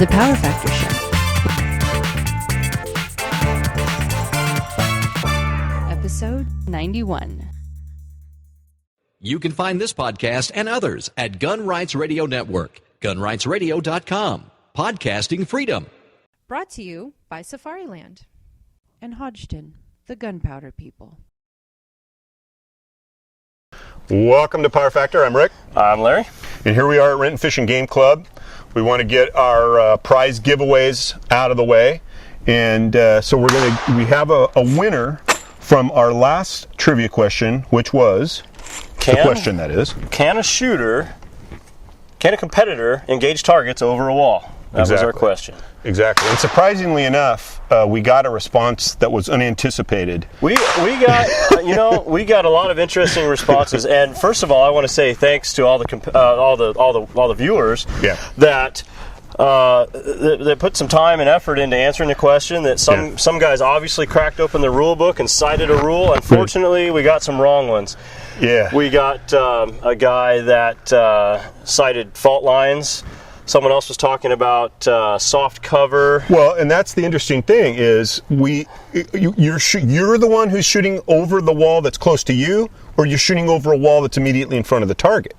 The Power Factor Show. Episode 91. You can find this podcast and others at Gun Rights Radio Network, gunrightsradio.com. Podcasting freedom. Brought to you by SAFARILAND and Hodgdon, the gunpowder people. Welcome to Power Factor. I'm Rick. I'm Larry. And here we are at Renton Fishing Game Club. We want to get our prize giveaways out of the way. And so we have a winner from our last trivia question, which was the question that is. Can a competitor engage targets over a wall? That was our question. Exactly. And surprisingly enough, we got a response that was unanticipated. We got we got a lot of interesting responses. And first of all, I want to say thanks to all the viewers that put some time and effort into answering the question. That some guys obviously cracked open the rule book and cited a rule. Unfortunately, we got some wrong ones. Yeah. We got a guy that cited fault lines. Someone else was talking about soft cover. Well, and that's the interesting thing is you're the one who's shooting over the wall that's close to you, or you're shooting over a wall that's immediately in front of the target.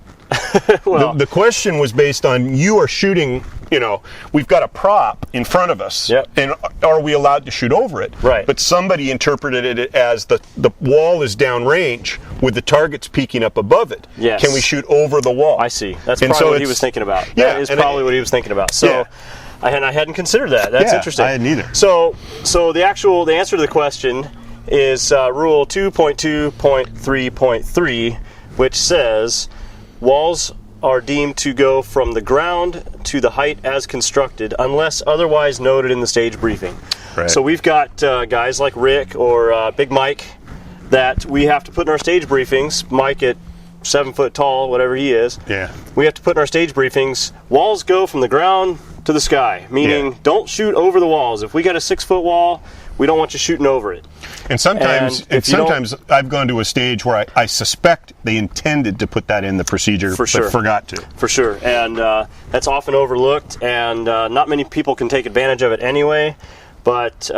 Well, the question was based on you are shooting, we've got a prop in front of us, and are we allowed to shoot over it? Right. But somebody interpreted it as the wall is downrange with the targets peeking up above it. Yes. Can we shoot over the wall? I see. That's probably what he was thinking about. Yeah, that is probably what he was thinking about. So, I hadn't considered that. That's interesting. I hadn't either. So the answer to the question is Rule 2.2.3.3, which says walls are deemed to go from the ground to the height as constructed unless otherwise noted in the stage briefing. Right. So we've got guys like Rick or Big Mike that we have to put in our stage briefings. Mike at 7 foot tall, whatever he is. Yeah. We have to put in our stage briefings, walls go from the ground to the sky, meaning don't shoot over the walls. If we got a 6 foot wall, we don't want you shooting over it. And sometimes I've gone to a stage where I suspect they intended to put that in the procedure, but forgot to. For sure. And that's often overlooked, and not many people can take advantage of it anyway. But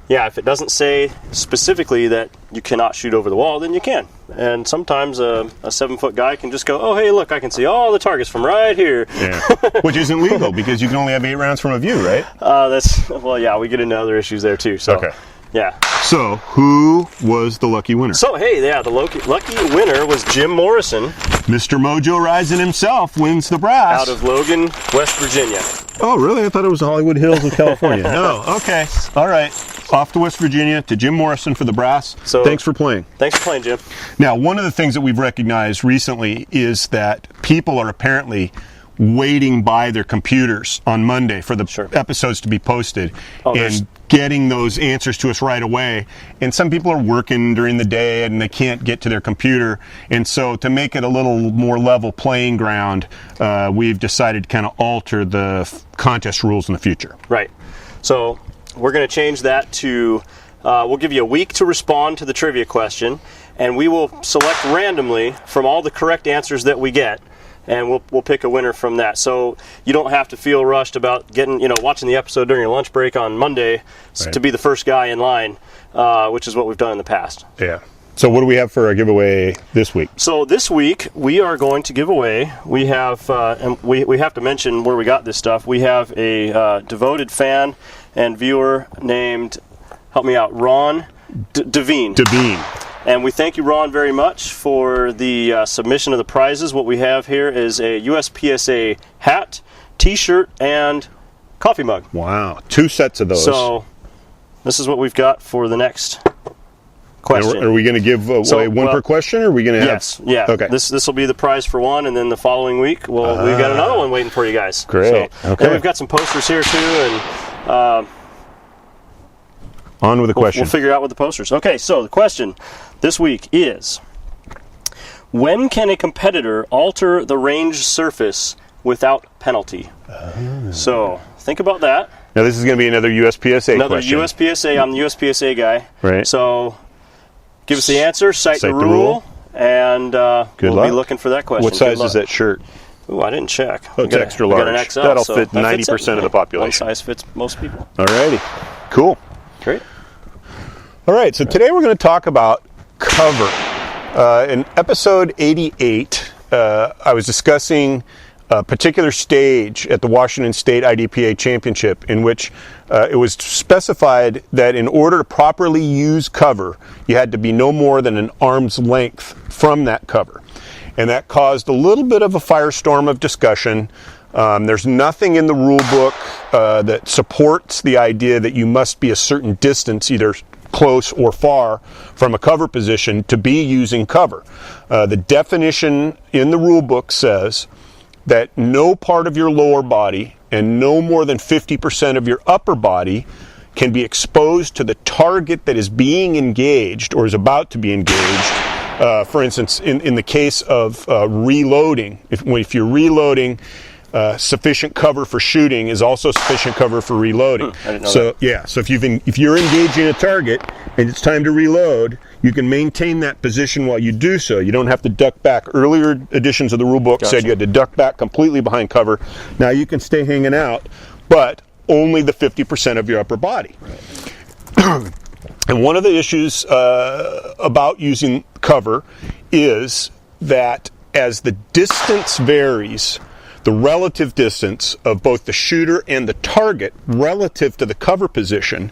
if it doesn't say specifically that you cannot shoot over the wall, then you can. And sometimes a 7 foot guy can just go, oh, hey, look, I can see all the targets from right here. Yeah. Which isn't legal because you can only have 8 rounds from a view, right? We get into other issues there too. So, okay. Yeah. So, who was the lucky winner? So, the lucky winner was Jim Morrison. Mr. Mojo Rising himself wins the brass. Out of Logan, West Virginia. Oh, really? I thought it was the Hollywood Hills of California. No, okay. All right. Off to West Virginia, to Jim Morrison for the brass. So, thanks for playing. Thanks for playing, Jim. Now, one of the things that we've recognized recently is that people are apparently waiting by their computers on Monday for the episodes to be posted and getting those answers to us right away. And some people are working during the day and they can't get to their computer. And so to make it a little more level playing ground, we've decided to kind of alter the contest rules in the future. Right. So we're going to change that to, we'll give you a week to respond to the trivia question, and we will select randomly from all the correct answers that we get. And we'll pick a winner from that. So you don't have to feel rushed about watching the episode during your lunch break on Monday to be the first guy in line, which is what we've done in the past. Yeah. So what do we have for our giveaway this week? So this week we are going to give away. We have and we have to mention where we got this stuff. We have a devoted fan and viewer named, help me out, Ron Devine. And we thank you, Ron, very much for the submission of the prizes. What we have here is a USPSA hat, T-shirt, and coffee mug. Wow, 2 sets of those. So this is what we've got for the next question. Are we going to give away one per question, or are we going to have... Yes, yeah. Okay. This will be the prize for one, and then the following week, we've got another one waiting for you guys. Great. So, and we've got some posters here, too, and... on with the question. We'll figure out with the posters. Okay, so the question this week is, when can a competitor alter the range surface without penalty? So think about that. Now this is going to be another USPSA question. USPSA. I'm the USPSA guy. Right. So give us the answer, cite the rule, and we'll be looking for that question. What size is that shirt? Ooh, I didn't check. Oh, it's extra large. I got an XL, That'll so fit that 90% of the population. One size fits most people. Alrighty, cool. Great. All right, so today we're going to talk about cover. In episode 88, I was discussing a particular stage at the Washington State IDPA Championship in which it was specified that in order to properly use cover, you had to be no more than an arm's length from that cover. And that caused a little bit of a firestorm of discussion. There's nothing in the rule book that supports the idea that you must be a certain distance, either close or far, from a cover position to be using cover. The definition in the rule book says that no part of your lower body and no more than 50% of your upper body can be exposed to the target that is being engaged or is about to be engaged. For instance, in the case of reloading, if you're reloading, sufficient cover for shooting is also sufficient cover for reloading. I didn't know that. Yeah, so if you're engaging a target and it's time to reload, you can maintain that position while you do so. You don't have to duck back. Earlier editions of the rule book said you had to duck back completely behind cover. Now you can stay hanging out, but only the 50% of your upper body. Right. And one of the issues about using cover is that as the distance varies, the relative distance of both the shooter and the target relative to the cover position,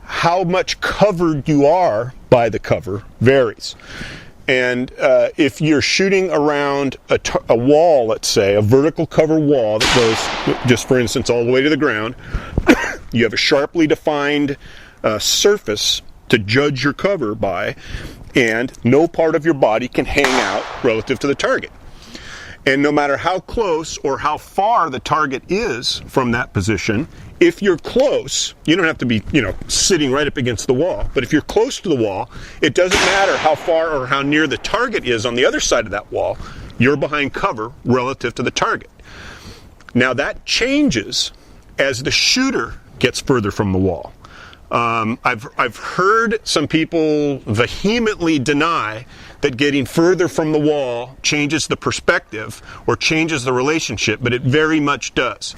how much covered you are by the cover varies. And if you're shooting around a wall, let's say, a vertical cover wall that goes, just for instance, all the way to the ground, you have a sharply defined surface to judge your cover by, and no part of your body can hang out relative to the target. And no matter how close or how far the target is from that position, if you're close, you don't have to be, sitting right up against the wall. But if you're close to the wall, it doesn't matter how far or how near the target is on the other side of that wall. You're behind cover relative to the target. Now that changes as the shooter gets further from the wall. I've heard some people vehemently deny that getting further from the wall changes the perspective or changes the relationship, but it very much does.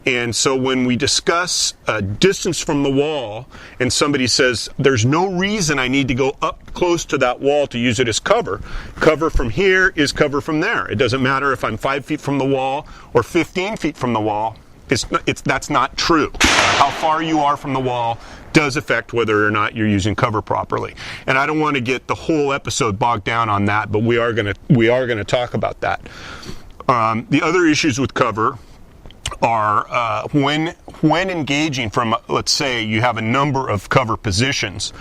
And so when we discuss distance from the wall and somebody says, there's no reason I need to go up close to that wall to use it as cover, cover from here is cover from there. It doesn't matter if I'm 5 feet from the wall or 15 feet from the wall. That's not true. How far you are from the wall does affect whether or not you're using cover properly. And I don't want to get the whole episode bogged down on that, but we are going to talk about that. The other issues with cover are when engaging from, let's say you have a number of cover positions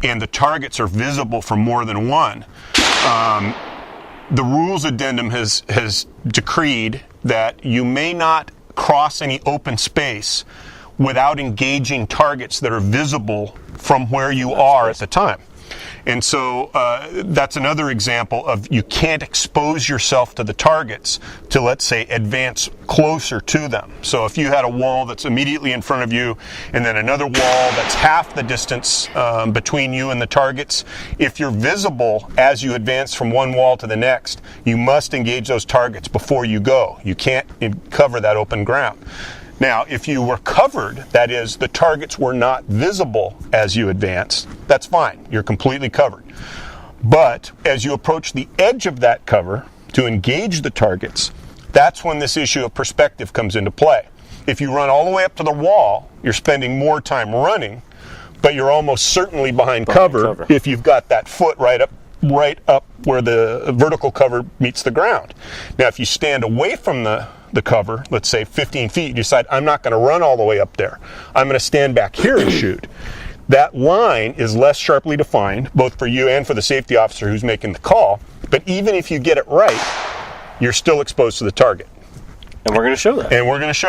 and the targets are visible from more than one. The rules addendum has decreed that you may not cross any open space without engaging targets that are visible from where you are at the time. And so that's another example of you can't expose yourself to the targets to, let's say, advance closer to them. So if you had a wall that's immediately in front of you and then another wall that's half the distance between you and the targets, if you're visible as you advance from one wall to the next, you must engage those targets before you go. You can't cover that open ground. Now, if you were covered, that is, the targets were not visible as you advance, that's fine. You're completely covered. But as you approach the edge of that cover to engage the targets, that's when this issue of perspective comes into play. If you run all the way up to the wall, you're spending more time running, but you're almost certainly behind cover if you've got that foot right up where the vertical cover meets the ground. Now, if you stand away from the cover, let's say 15 feet, you decide, I'm not going to run all the way up there. I'm going to stand back here and shoot. That line is less sharply defined, both for you and for the safety officer who's making the call. But even if you get it right, you're still exposed to the target. And we're going to show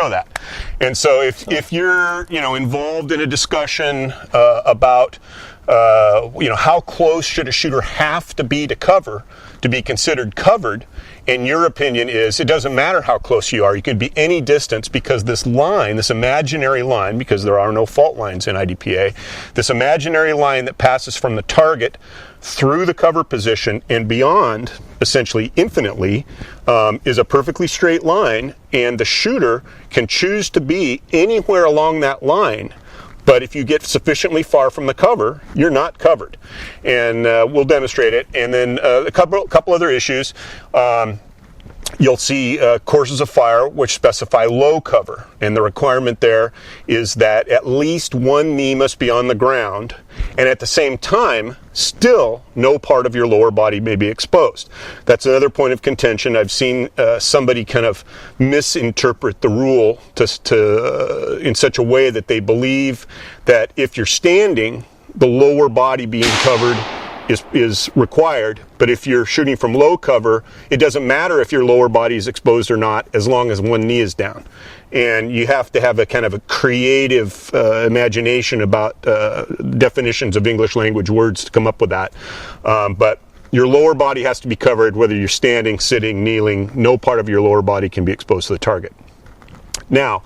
that. And so if you're involved in a discussion about how close should a shooter have to be to cover to be considered covered, and your opinion is it doesn't matter how close you are, you can be any distance, because this line, this imaginary line, because there are no fault lines in IDPA, this imaginary line that passes from the target through the cover position and beyond, essentially infinitely, is a perfectly straight line, and the shooter can choose to be anywhere along that line. But if you get sufficiently far from the cover, you're not covered. And we'll demonstrate it. And then a couple other issues. You'll see courses of fire which specify low cover. And the requirement there is that at least one knee must be on the ground. And at the same time, still no part of your lower body may be exposed. That's another point of contention. I've seen somebody kind of misinterpret the rule in such a way that they believe that if you're standing, the lower body being covered is required, but if you're shooting from low cover, it doesn't matter if your lower body is exposed or not, as long as one knee is down. And you have to have a kind of a creative imagination about definitions of English language words to come up with that. But your lower body has to be covered, whether you're standing, sitting, kneeling. No part of your lower body can be exposed to the target. Now,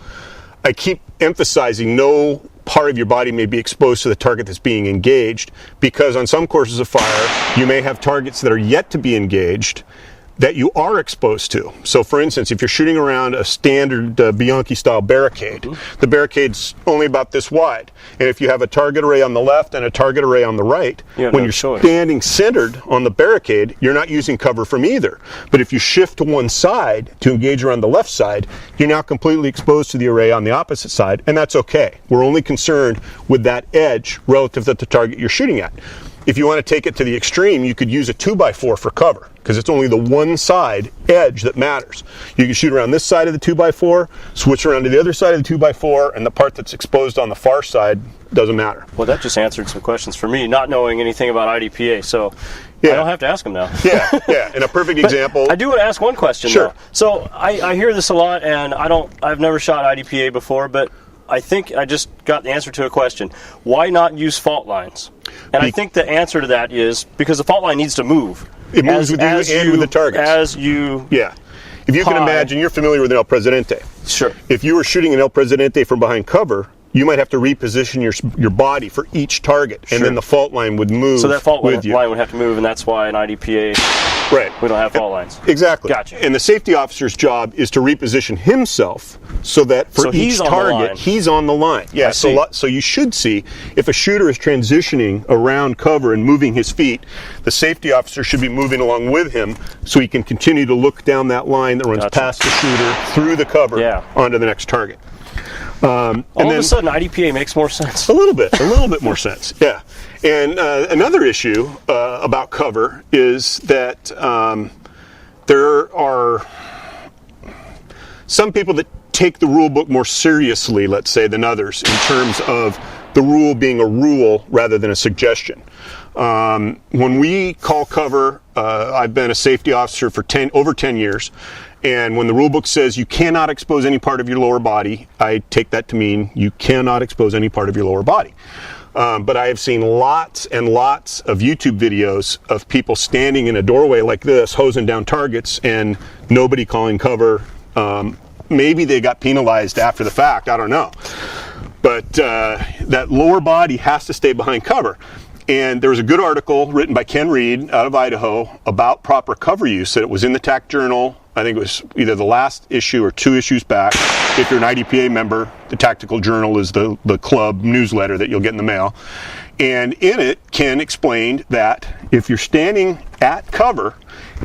I keep emphasizing no part of your body may be exposed to the target that's being engaged, because on some courses of fire, you may have targets that are yet to be engaged that you are exposed to. So for instance, if you're shooting around a standard Bianchi-style barricade, the barricade's only about this wide. And if you have a target array on the left and a target array on the right, when you're standing centered on the barricade, you're not using cover from either. But if you shift to one side to engage around the left side, you're now completely exposed to the array on the opposite side, and that's okay. We're only concerned with that edge relative to the target you're shooting at. If you want to take it to the extreme, you could use a 2x4 for cover, because it's only the one side edge that matters. You can shoot around this side of the 2x4, switch around to the other side of the 2x4, and the part that's exposed on the far side doesn't matter. Well, that just answered some questions for me, not knowing anything about IDPA, so I don't have to ask them now. Yeah, and a perfect example. I do want to ask one question, Sure. though. So I hear this a lot, and I've never shot IDPA before, but I think I just got the answer to a question. Why not use fault lines? And I think the answer to that is because the fault line needs to move. It moves with you and with the targets. Yeah. If you can imagine, you're familiar with an El Presidente. Sure. If you were shooting an El Presidente from behind cover, you might have to reposition your body for each target, and then the fault line would move. So that fault with you. line would have to move, and that's why in IDPA we don't have fault lines. Exactly. Gotcha. And the safety officer's job is to reposition himself so that for each target, he's on the line. Yeah, so you should see, if a shooter is transitioning around cover and moving his feet, the safety officer should be moving along with him so he can continue to look down that line that runs past the shooter, through the cover, onto the next target. All of a sudden, IDPA makes more sense. A little bit more sense, yeah. And another issue about cover is that there are some people that take the rule book more seriously, let's say, than others in terms of the rule being a rule rather than a suggestion. When we call cover, I've been a safety officer for over 10 years. And when the rule book says you cannot expose any part of your lower body, I take that to mean you cannot expose any part of your lower body. But I have seen lots and lots of YouTube videos of people standing in a doorway like this, hosing down targets, and nobody calling cover. Maybe they got penalized after the fact, I don't know. But that lower body has to stay behind cover. And there was a good article written by Ken Reed out of Idaho about proper cover use, that it was in the TAC Journal. I think it was either the last issue or 2 issues back. If you're an IDPA member, the Tactical Journal is the club newsletter that you'll get in the mail. And in it, Ken explained that if you're standing at cover,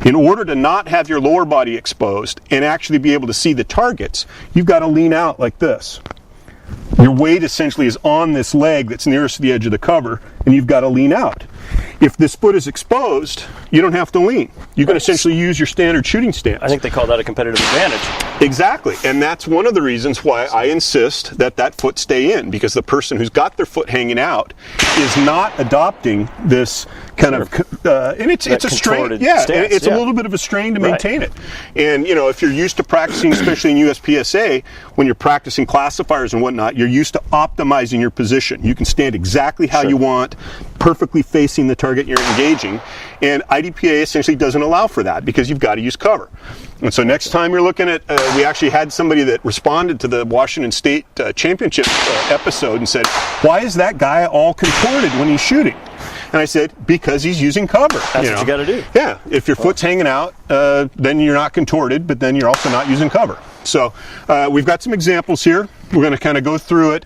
in order to not have your lower body exposed and actually be able to see the targets, you've got to lean out like this. Your weight essentially is on this leg that's nearest to the edge of the cover, and you've got to lean out. If this foot is exposed, you don't have to lean. You can essentially use your standard shooting stance. I think they call that a competitive advantage. Exactly, and that's one of the reasons why I insist that that foot stay in, because the person who's got their foot hanging out is not adopting this kind of, and it's a strain. Yeah, stance, it's a little bit of a strain to maintain it. And you know, if you're used to practicing, especially in USPSA, when you're practicing classifiers and whatnot, you're used to optimizing your position. You can stand exactly how you want, perfectly facing the target you're engaging, and IDPA essentially doesn't allow for that because you've got to use cover. And so next time you're looking at, we actually had somebody that responded to the Washington State Championship episode and said, why is that guy all contorted when he's shooting? And I said, because he's using cover. That's what you got to do. Yeah, if your foot's hanging out, then you're not contorted, but then you're also not using cover. So we've got some examples here. We're going to kind of go through it,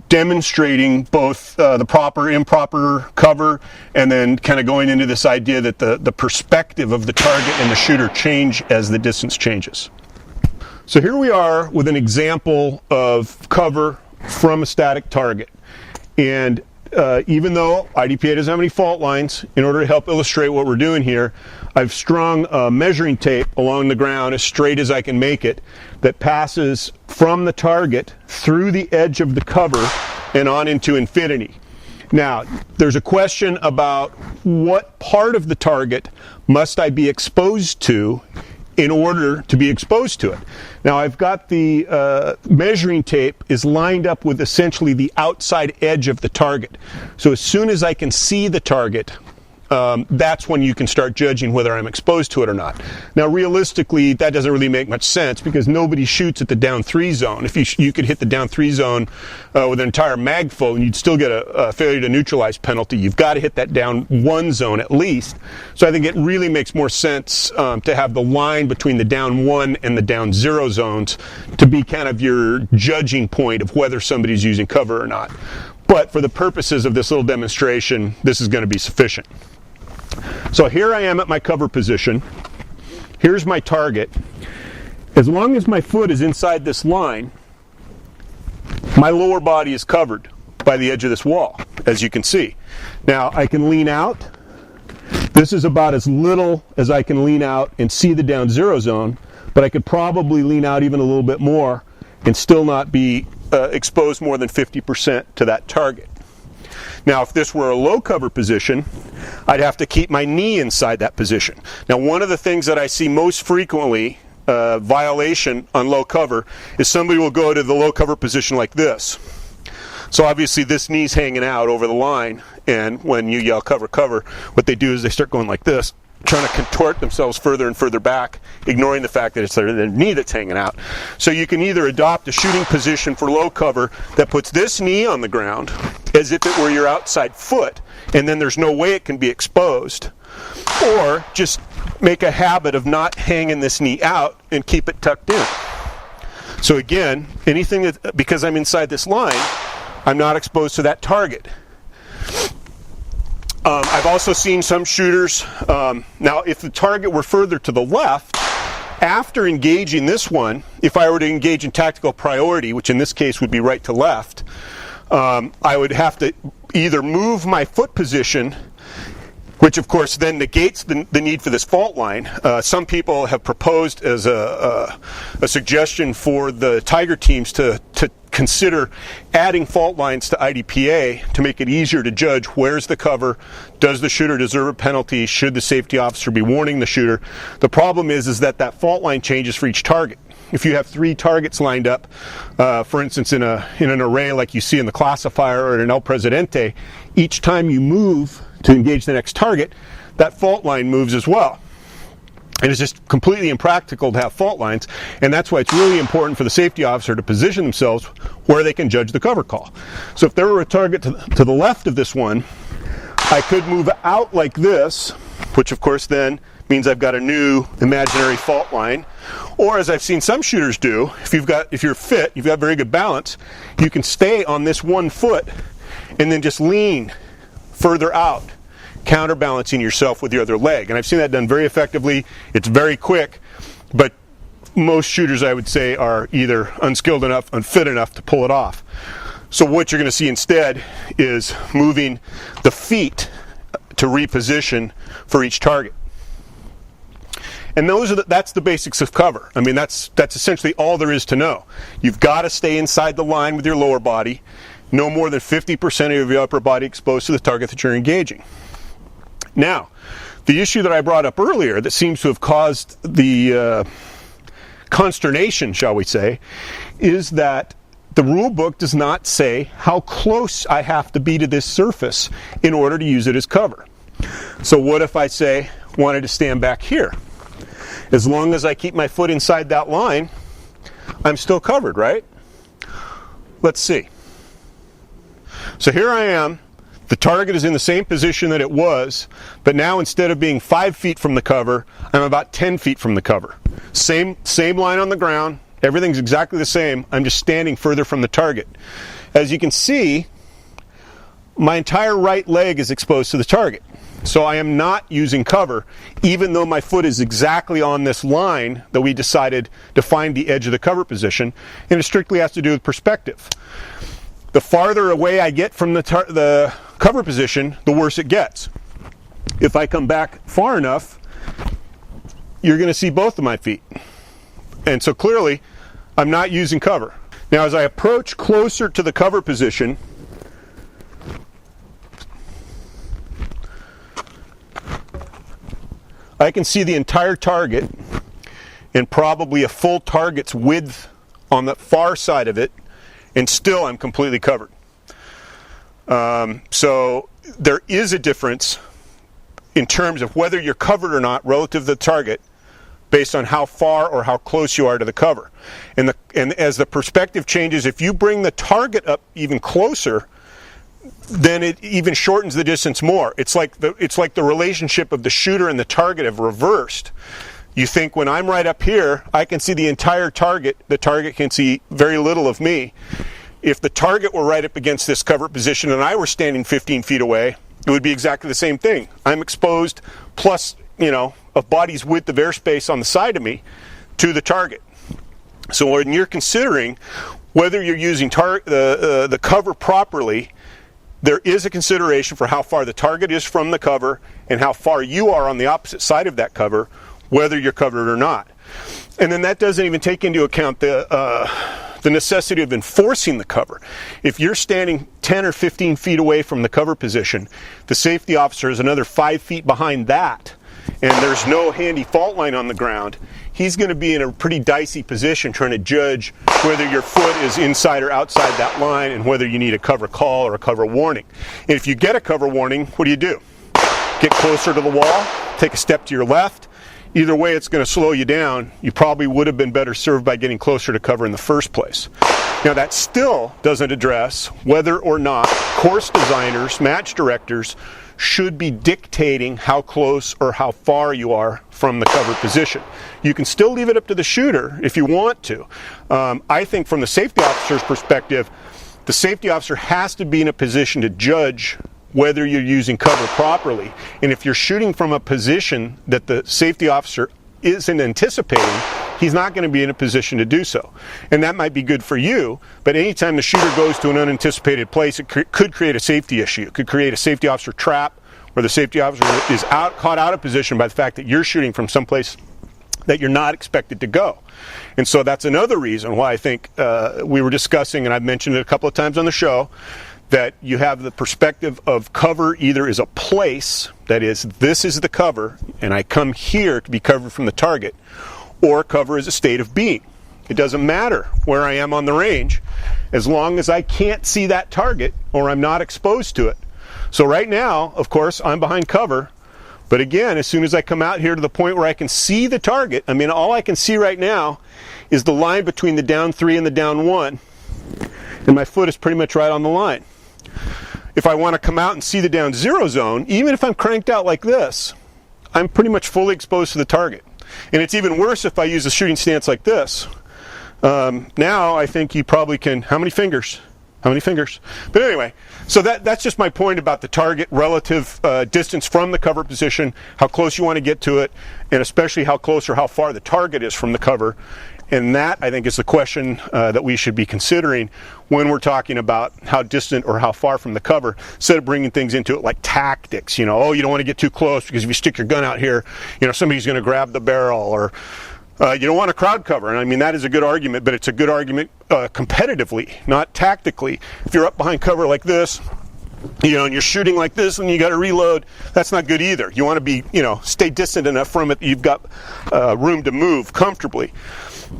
demonstrating both the proper, improper cover, and then kind of going into this idea that the perspective of the target and the shooter change as the distance changes. So here we are with an example of cover from a static target. And even though IDPA doesn't have any fault lines, in order to help illustrate what we're doing here, I've strung measuring tape along the ground as straight as I can make it that passes from the target through the edge of the cover and on into infinity. Now, there's a question about what part of the target must I be exposed to in order to be exposed to it. Now I've got the measuring tape is lined up with essentially the outside edge of the target. So as soon as I can see the target, that's when you can start judging whether I'm exposed to it or not. Now realistically, that doesn't really make much sense because nobody shoots at the down 3 zone. If you could hit the down 3 zone with an entire mag full and you'd still get a failure to neutralize penalty. You've got to hit that down 1 zone at least. So I think it really makes more sense to have the line between the down 1 and the down 0 zones to be kind of your judging point of whether somebody's using cover or not. But for the purposes of this little demonstration, this is going to be sufficient. So here I am at my cover position. Here's my target. As long as my foot is inside this line, my lower body is covered by the edge of this wall, as you can see. Now I can lean out. This is about as little as I can lean out and see the down 0 zone, but I could probably lean out even a little bit more and still not be exposed more than 50% to that target. Now, if this were a low cover position, I'd have to keep my knee inside that position. Now, one of the things that I see most frequently, violation on low cover, is somebody will go to the low cover position like this. So obviously this knee's hanging out over the line, and when you yell cover, cover, what they do is they start going like this, trying to contort themselves further and further back, ignoring the fact that it's their knee that's hanging out. So you can either adopt a shooting position for low cover that puts this knee on the ground as if it were your outside foot, and then there's no way it can be exposed, or just make a habit of not hanging this knee out and keep it tucked in. So again, anything that, because I'm inside this line, I'm not exposed to that target. I've also seen some shooters, now if the target were further to the left, after engaging this one, if I were to engage in tactical priority, which in this case would be right to left, I would have to either move my foot position, which of course then negates the need for this fault line. Some people have proposed as a suggestion for the Tiger teams to consider adding fault lines to IDPA to make it easier to judge where's the cover, does the shooter deserve a penalty, should the safety officer be warning the shooter. The problem is that fault line changes for each target. If you have 3 targets lined up, for instance in an array like you see in the classifier or in an El Presidente, each time you move to engage the next target, that fault line moves as well. And it's just completely impractical to have fault lines, and that's why it's really important for the safety officer to position themselves where they can judge the cover call. So if there were a target to the left of this one, I could move out like this, which of course then means I've got a new imaginary fault line. Or as I've seen some shooters do, if you're fit, you've got very good balance, you can stay on this one foot and then just lean further out, counterbalancing yourself with your other leg. And I've seen that done very effectively. It's very quick, but most shooters, I would say, are either unskilled enough, unfit enough to pull it off. So what you're going to see instead is moving the feet to reposition for each target. And that's the basics of cover. I mean, that's essentially all there is to know. You've got to stay inside the line with your lower body, no more than 50% of your upper body exposed to the target that you're engaging. Now, the issue that I brought up earlier that seems to have caused the consternation, shall we say, is that the rule book does not say how close I have to be to this surface in order to use it as cover. So what if I say, wanted to stand back here? As long as I keep my foot inside that line, I'm still covered, right? Let's see. So here I am. The target is in the same position that it was, but now instead of being 5 feet from the cover, I'm about 10 feet from the cover. Same line on the ground. Everything's exactly the same. I'm just standing further from the target. As you can see, my entire right leg is exposed to the target. So I am not using cover, even though my foot is exactly on this line that we decided to find the edge of the cover position, and it strictly has to do with perspective. The farther away I get from the cover position, the worse it gets. If I come back far enough, you're going to see both of my feet. And so clearly, I'm not using cover. Now, as I approach closer to the cover position, I can see the entire target and probably a full target's width on the far side of it, and still I'm completely covered. So there is a difference in terms of whether you're covered or not relative to the target based on how far or how close you are to the cover. And as the perspective changes, if you bring the target up even closer, then it even shortens the distance more. It's like the relationship of the shooter and the target have reversed. You think when I'm right up here, I can see the entire target. The target can see very little of me. If the target were right up against this cover position and I were standing 15 feet away, it would be exactly the same thing. I'm exposed plus, a body's width of airspace on the side of me to the target. So when you're considering whether you're using the cover properly, there is a consideration for how far the target is from the cover and how far you are on the opposite side of that cover, whether you're covered or not. And then that doesn't even take into account the necessity of enforcing the cover. If you're standing 10 or 15 feet away from the cover position, the safety officer is another 5 feet behind that, and there's no handy fault line on the ground, he's going to be in a pretty dicey position trying to judge whether your foot is inside or outside that line and whether you need a cover call or a cover warning. And if you get a cover warning, what do? Get closer to the wall, take a step to your left. Either way, it's going to slow you down. You probably would have been better served by getting closer to cover in the first place. Now, that still doesn't address whether or not course designers, match directors, should be dictating how close or how far you are from the cover position. You can still leave it up to the shooter if you want to. I think from the safety officer's perspective, the safety officer has to be in a position to judge whether you're using cover properly. And if you're shooting from a position that the safety officer isn't anticipating, he's not going to be in a position to do so. And that might be good for you, but anytime the shooter goes to an unanticipated place, it could create a safety issue. It could create a safety officer trap where the safety officer is caught out of position by the fact that you're shooting from someplace that you're not expected to go. And so that's another reason why I think we were discussing, and I've mentioned it a couple of times on the show, that you have the perspective of cover either as a place, that is, this is the cover, and I come here to be covered from the target, or cover as a state of being. It doesn't matter where I am on the range, as long as I can't see that target or I'm not exposed to it. So right now, of course, I'm behind cover, but again, as soon as I come out here to the point where I can see the target, all I can see right now is the line between the down 3 and the down 1, and my foot is pretty much right on the line. If I want to come out and see the down 0 zone, even if I'm cranked out like this, I'm pretty much fully exposed to the target. And it's even worse if I use a shooting stance like this. Now I think you probably can, how many fingers? But anyway, so that's just my point about the target relative distance from the cover position, how close you want to get to it, and especially how close or how far the target is from the cover. And that, I think, is the question that we should be considering when we're talking about how distant or how far from the cover, instead of bringing things into it like tactics. You don't want to get too close because if you stick your gun out here, somebody's going to grab the barrel, or you don't want to crowd cover. And that is a good argument, but it's a good argument competitively, not tactically. If you're up behind cover like this, and you're shooting like this and you got to reload, that's not good either. You want to be, stay distant enough from it that you've got room to move comfortably.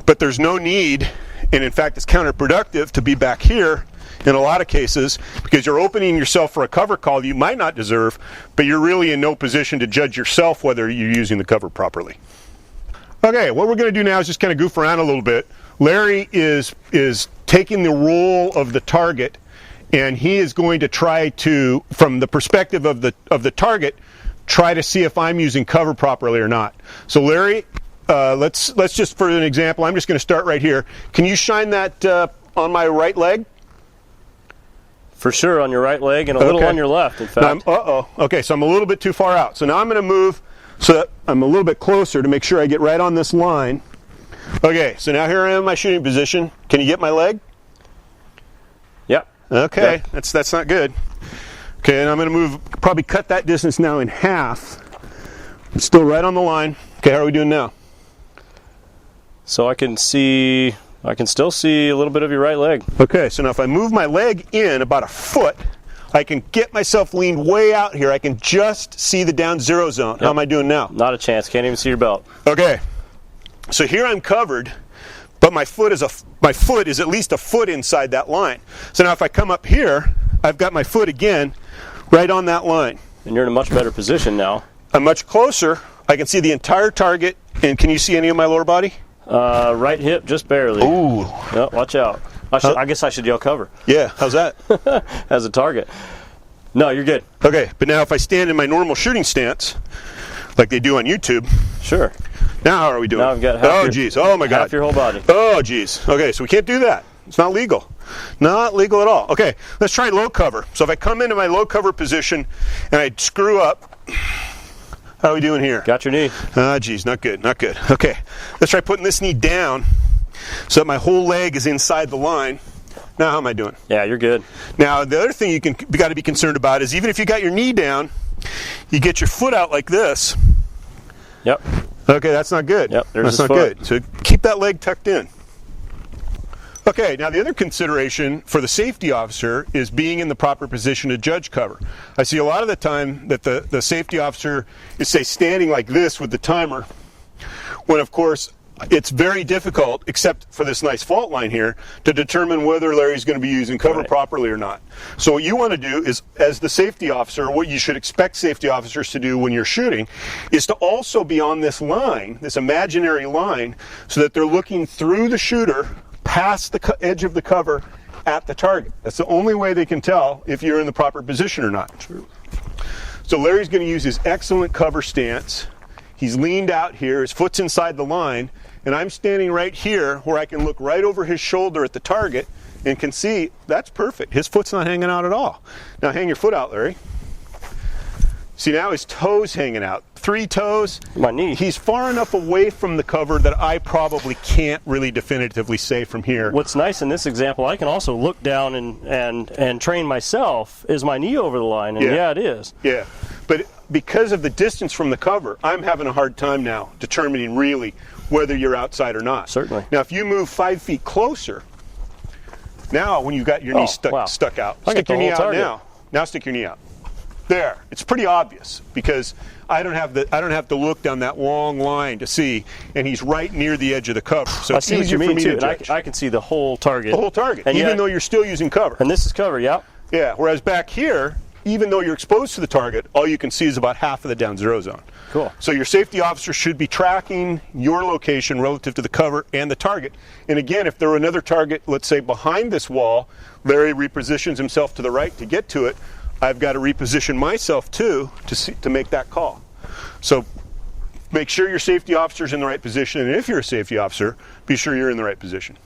But there's no need And in fact, it's counterproductive to be back here in a lot of cases, because you're opening yourself for a cover call you might not deserve, but you're really in no position to judge yourself whether you're using the cover properly. Okay, what we're going to do now is just kind of goof around a little bit. Larry is taking the role of the target, and he is going to try to, from the perspective of the target, try to see if I'm using cover properly or not. So Larry, let's just, for an example, I'm just going to start right here. Can you shine that on my right leg? For sure, on your right leg and a little on your left, in fact. Okay, so I'm a little bit too far out. So now I'm going to move so that I'm a little bit closer to make sure I get right on this line. Okay, so now here I am in my shooting position. Can you get my leg? Yep. Okay, yep. That's not good. Okay, and I'm going to move, probably cut that distance now in half. It's still right on the line. Okay, how are we doing now? So I can still see a little bit of your right leg. Okay, so now if I move my leg in about a foot, I can get myself leaned way out here. I can just see the down zero zone. Yep. How am I doing now? Not a chance. Can't even see your belt. Okay, so here I'm covered, but my foot is at least a foot inside that line. So now if I come up here, I've got my foot again right on that line. And you're in a much better position now. I'm much closer. I can see the entire target. And can you see any of my lower body? Right hip, just barely. Ooh. No, watch out. I guess I should yell cover. Yeah, how's that? As a target. No, you're good. Okay, but now if I stand in my normal shooting stance, like they do on YouTube. Sure. Now how are we doing? Now I've got half oh my God. Half your whole body. Oh geez. Okay, so we can't do that. It's not legal. Not legal at all. Okay, let's try low cover. So if I come into my low cover position and I screw up, how are we doing here? Got your knee. Geez, not good, not good. Okay, let's try putting this knee down so that my whole leg is inside the line. Now how am I doing? Yeah, you're good. Now the other thing you got to be concerned about is even if you got your knee down, you get your foot out like this. Yep. Okay, that's not good. Yep, there's that's not foot. good. So keep that leg tucked in. Okay, now the other consideration for the safety officer is being in the proper position to judge cover. I see a lot of the time that the safety officer is, say, standing like this with the timer, when of course it's very difficult, except for this nice fault line here, to determine whether Larry's going to be using cover properly or not. So what you want to do is, as the safety officer, what you should expect safety officers to do when you're shooting, is to also be on this line, this imaginary line, so that they're looking through the shooter past the edge of the cover at the target. That's the only way they can tell if you're in the proper position or not. True. So Larry's going to use his excellent cover stance. He's leaned out here, his foot's inside the line, and I'm standing right here where I can look right over his shoulder at the target and can see that's perfect. His foot's not hanging out at all. Now hang your foot out, Larry. See, now his toes hanging out. 3 toes. My knee. He's far enough away from the cover that I probably can't really definitively say from here. What's nice in this example, I can also look down and train myself. Is my knee over the line? And yeah, it is. Yeah, but because of the distance from the cover, I'm having a hard time now determining really whether you're outside or not. Certainly. Now, if you move 5 feet closer, now when you've got your knee stuck out, stick your knee out now. Now stick your knee out. There. It's pretty obvious because I don't have to look down that long line to see, and he's right near the edge of the cover. So it's easier for me to judge. I can see the whole target. The whole target, and even though you're still using cover. And this is cover, yeah. Yeah. Whereas back here, even though you're exposed to the target, all you can see is about half of the down zero zone. Cool. So your safety officer should be tracking your location relative to the cover and the target. And again, if there were another target, let's say behind this wall, Larry repositions himself to the right to get to it, I've got to reposition myself too to make that call. So make sure your safety officer's in the right position, and if you're a safety officer, be sure you're in the right position.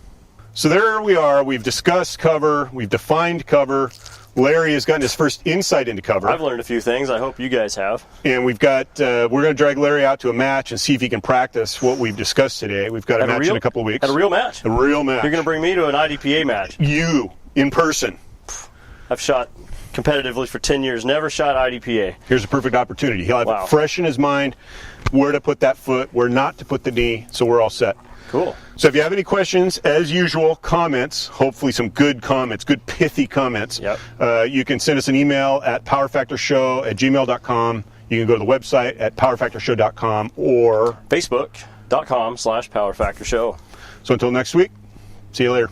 So there we are. We've discussed cover. We've defined cover. Larry has gotten his first insight into cover. I've learned a few things. I hope you guys have. And we've got, we're going to drag Larry out to a match and see if he can practice what we've discussed today. We've got a match in a couple of weeks. At a real match? A real match. You're going to bring me to an IDPA match? You, in person. I've shot competitively for 10 years, never shot IDPA. Here's a perfect opportunity. He'll have it fresh in his mind where to put that foot, where not to put the knee, so we're all set. Cool. So if you have any questions, as usual, comments, hopefully some good comments, good pithy comments, you can send us an email at powerfactorshow@gmail.com. You can go to the website at powerfactorshow.com or Facebook.com/powerfactorshow. So until next week, See you later.